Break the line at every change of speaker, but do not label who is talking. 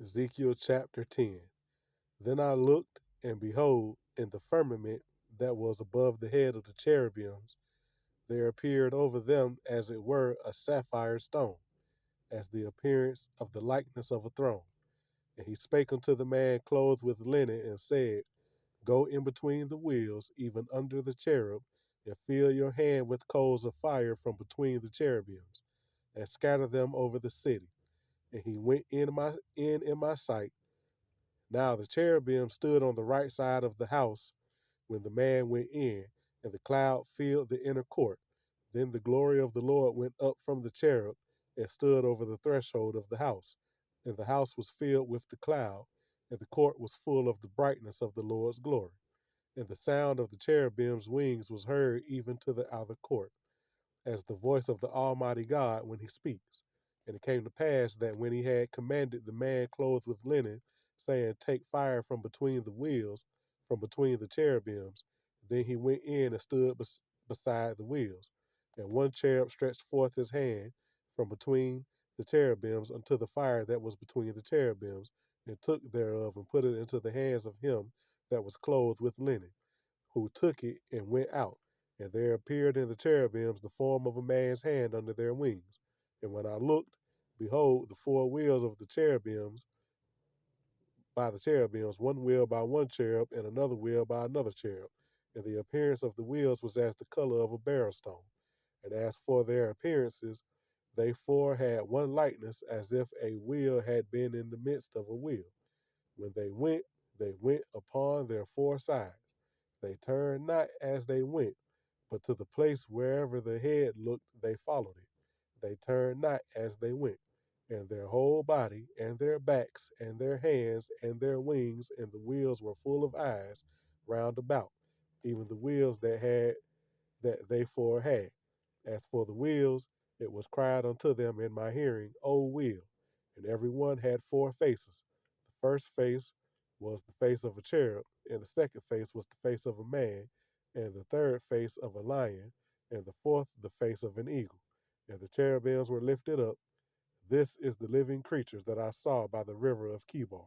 Ezekiel chapter 10. Then I looked, and behold, in the firmament that was above the head of the cherubims, there appeared over them as it were a sapphire stone, as the appearance of the likeness of a throne. And he spake unto the man clothed with linen, and said, Go in between the wheels, even under the cherub, and fill your hand with coals of fire from between the cherubims, and scatter them over the city. And he went in my sight. Now the cherubim stood on the right side of the house when the man went in, and the cloud filled the inner court. Then the glory of the Lord went up from the cherub and stood over the threshold of the house. And the house was filled with the cloud, and the court was full of the brightness of the Lord's glory. And the sound of the cherubim's wings was heard even to the outer court, as the voice of the Almighty God when he speaks. And it came to pass that when he had commanded the man clothed with linen, saying, Take fire from between the wheels, from between the cherubims, then he went in and stood beside the wheels. And one cherub stretched forth his hand from between the cherubims unto the fire that was between the cherubims, and took thereof and put it into the hands of him that was clothed with linen, who took it and went out. And there appeared in the cherubims the form of a man's hand under their wings. And when I looked, behold, the four wheels of the cherubims by the cherubims, one wheel by one cherub, and another wheel by another cherub. And the appearance of the wheels was as the color of a beryl stone. And as for their appearances, they four had one likeness, as if a wheel had been in the midst of a wheel. When they went upon their four sides. They turned not as they went, but to the place wherever the head looked, they followed it. They turned not as they went. And their whole body, and their backs, and their hands, and their wings, and the wheels were full of eyes round about, even the wheels that they four had. As for the wheels, it was cried unto them in my hearing, O wheel. And every one had four faces. The first face was the face of a cherub, and the second face was the face of a man, and the third face of a lion, and the fourth the face of an eagle. And the cherubims were lifted up. This is the living creatures that I saw by the river of Kibar.